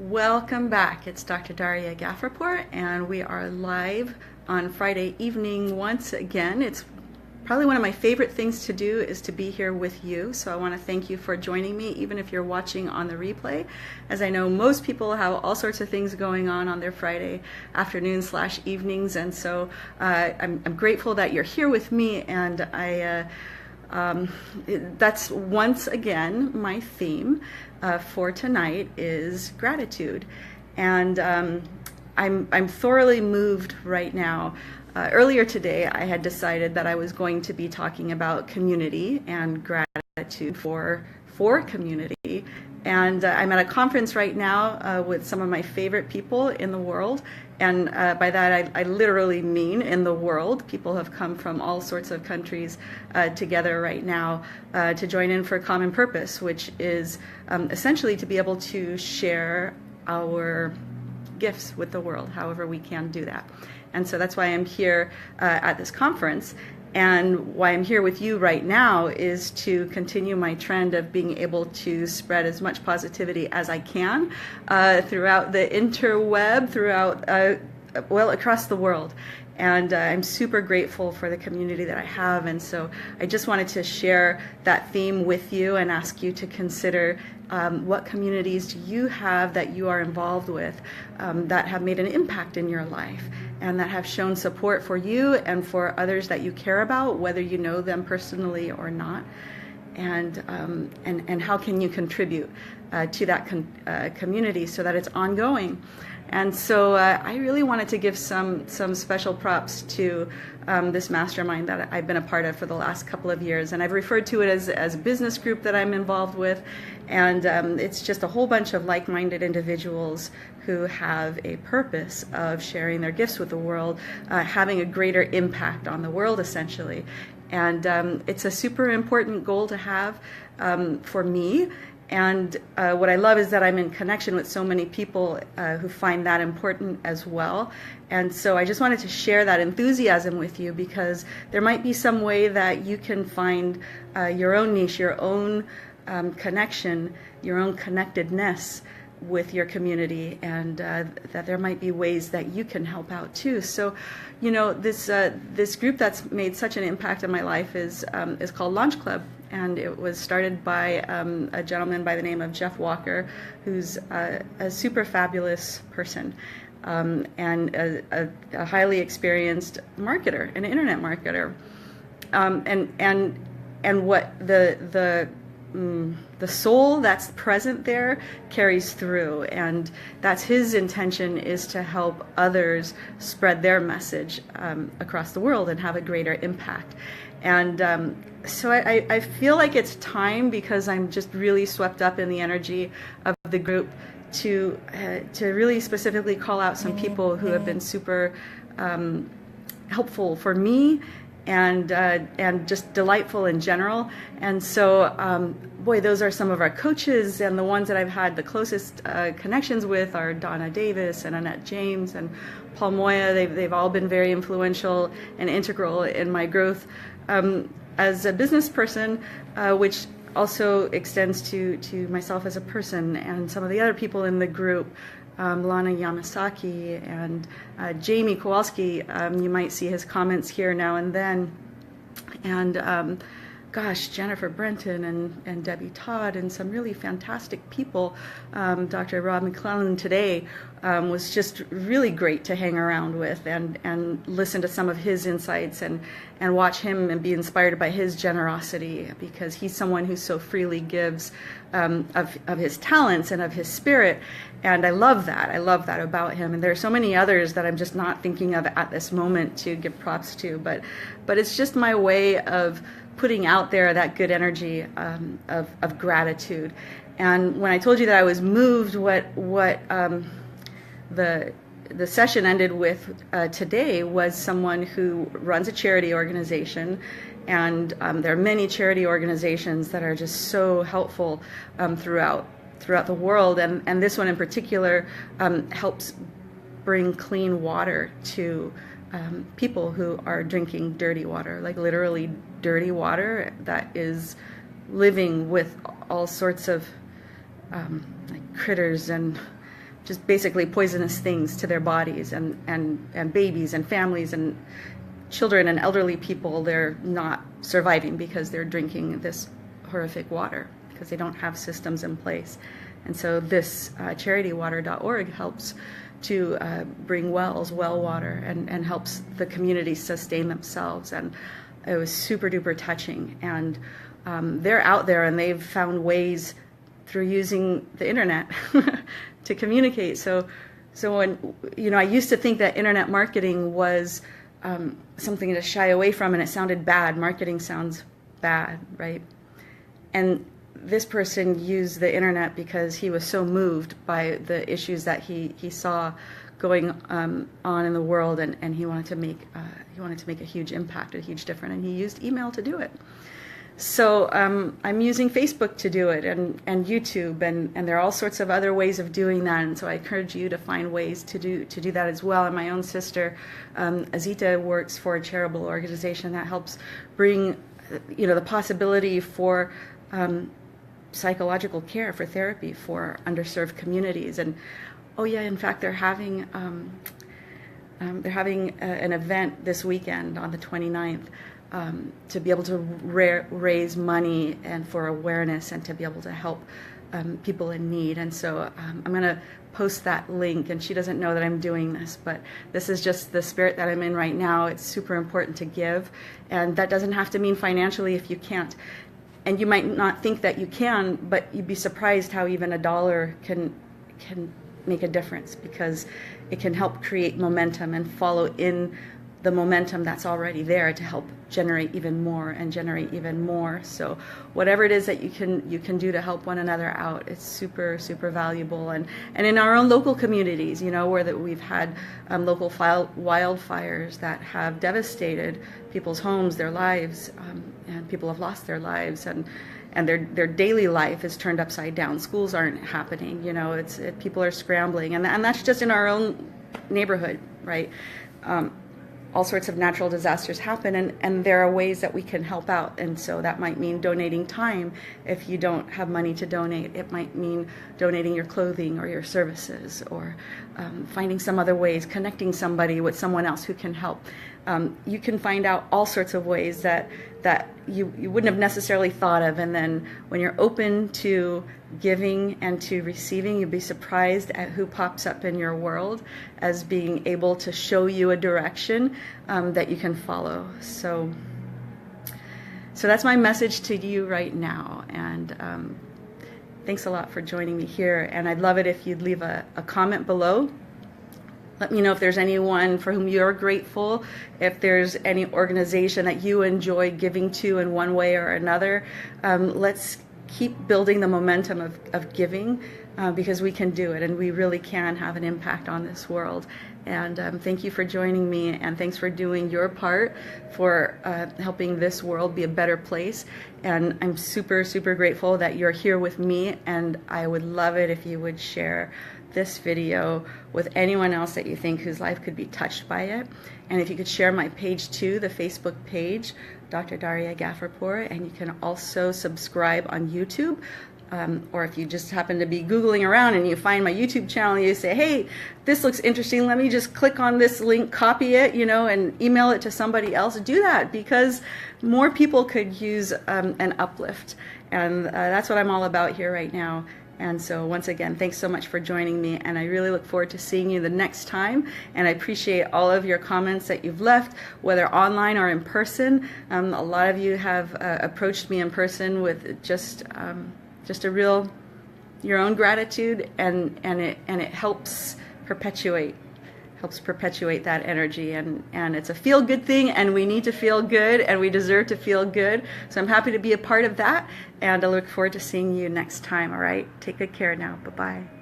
Welcome back. It's Dr. Darya Ghafourpour, and we are live on Friday evening once again. It's probably one of my favorite things to do is to be here with you. So I want to thank you for joining me, even if you're watching on the replay, as I know most people have all sorts of things going on their Friday afternoons / evenings. And so I'm grateful that you're here with me, and that's once again my theme for tonight is gratitude, and I'm thoroughly moved right now. Earlier today, I had decided that I was going to be talking about community and gratitude for community. And I'm at a conference right now with some of my favorite people in the world. And by that, I literally mean in the world. People have come from all sorts of countries together right now to join in for a common purpose, which is essentially to be able to share our gifts with the world, however we can do that. And so that's why I'm here at this conference. And why I'm here with you right now is to continue my trend of being able to spread as much positivity as I can throughout the interweb, across the world. And I'm super grateful for the community that I have. And so I just wanted to share that theme with you and ask you to consider what communities do you have that you are involved with that have made an impact in your life and that have shown support for you and for others that you care about, whether you know them personally or not. And how can you contribute to that community so that it's ongoing? And so I really wanted to give some special props to this mastermind that I've been a part of for the last couple of years. And I've referred to it as a business group that I'm involved with. And it's just a whole bunch of like-minded individuals who have a purpose of sharing their gifts with the world, having a greater impact on the world, essentially. And it's a super important goal to have for me. And what I love is that I'm in connection with so many people who find that important as well. And so I just wanted to share that enthusiasm with you, because there might be some way that you can find your own niche, your own connection, your own connectedness with your community, and that there might be ways that you can help out too. So, you know, this group that's made such an impact in my life is called Launch Club. And it was started by a gentleman by the name of Jeff Walker, who's a super fabulous person and a highly experienced marketer, an internet marketer. And what the soul that's present there carries through, and that's his intention, is to help others spread their message across the world and have a greater impact. And so I feel like it's time, because I'm just really swept up in the energy of the group, to really specifically call out some people who have been super helpful for me and just delightful in general. And so, those are some of our coaches, and the ones that I've had the closest connections with are Donna Davis and Annette James and Paul Moya. They've all been very influential and integral in my growth as a business person, which also extends to myself as a person, and some of the other people in the group. Lana Yamasaki and Jamie Kowalski, you might see his comments here now and then, and Jennifer Brenton and Debbie Todd, and some really fantastic people. Dr. Rob McClellan today was just really great to hang around with and listen to some of his insights and watch him and be inspired by his generosity, because he's someone who so freely gives of his talents and of his spirit. And I love that about him. And there are so many others that I'm just not thinking of at this moment to give props to, but it's just my way of putting out there that good energy of gratitude. And when I told you that I was moved, what the session ended with today was someone who runs a charity organization, and there are many charity organizations that are just so helpful throughout the world, and this one in particular helps bring clean water to people who are drinking dirty water, like literally dirty water that is living with all sorts of like critters and just basically poisonous things to their bodies, and babies and families and children and elderly people, they're not surviving because they're drinking this horrific water because they don't have systems in place. And so this charitywater.org helps to bring well water and helps the community sustain themselves. And it was super duper touching. And they're out there, and they've found ways through using the internet to communicate. So when, I used to think that internet marketing was something to shy away from, and it sounded bad. Marketing sounds bad, right? And this person used the internet because he was so moved by the issues that he saw going on in the world, and he wanted to make a huge impact, a huge difference, and he used email to do it. So I'm using Facebook to do it, and YouTube, and there are all sorts of other ways of doing that. And so I encourage you to find ways to do that as well. And my own sister, Azita, works for a charitable organization that helps bring, the possibility for psychological care, for therapy for underserved communities. And in fact, they're having an event this weekend on the 29th. To be able to raise money and for awareness, and to be able to help people in need. And so I'm going to post that link, and she doesn't know that I'm doing this, but this is just the spirit that I'm in right now. It's super important to give, and that doesn't have to mean financially if you can't. And you might not think that you can, but you'd be surprised how even $1 can make a difference, because it can help create momentum and follow in the momentum that's already there to help generate even more and generate even more. So whatever it is that you can do to help one another out, it's super, super valuable. And in our own local communities, where that we've had local wildfires that have devastated people's homes, their lives, and people have lost their lives, and their daily life is turned upside down. Schools aren't happening, people are scrambling, and that's just in our own neighborhood, right? All sorts of natural disasters happen, and there are ways that we can help out. And so that might mean donating time if you don't have money to donate. It might mean donating your clothing or your services, or finding some other ways, connecting somebody with someone else who can help. You can find out all sorts of ways that you wouldn't have necessarily thought of. And then when you're open to giving and to receiving, you'd be surprised at who pops up in your world as being able to show you a direction that you can follow. So that's my message to you right now. And thanks a lot for joining me here. And I'd love it if you'd leave a comment below. Let me know if there's anyone for whom you're grateful, if there's any organization that you enjoy giving to in one way or another. Let's keep building the momentum of giving, because we can do it, and we really can have an impact on this world. And thank you for joining me, and thanks for doing your part for helping this world be a better place. And I'm super, super grateful that you're here with me, and I would love it if you would share this video with anyone else that you think whose life could be touched by it. And if you could share my page too, the Facebook page, Dr. Darya Ghafourpour, and you can also subscribe on YouTube. Or if you just happen to be Googling around and you find my YouTube channel and you say, hey, this looks interesting, let me just click on this link, copy it, and email it to somebody else. Do that, because more people could use an uplift. And that's what I'm all about here right now. And so once again, thanks so much for joining me, and I really look forward to seeing you the next time. And I appreciate all of your comments that you've left, whether online or in person. A lot of you have approached me in person with just a real, your own gratitude, and it helps perpetuate that energy, and it's a feel-good thing, and we need to feel good, and we deserve to feel good. So I'm happy to be a part of that, and I look forward to seeing you next time. All right, take good care now. Bye-bye.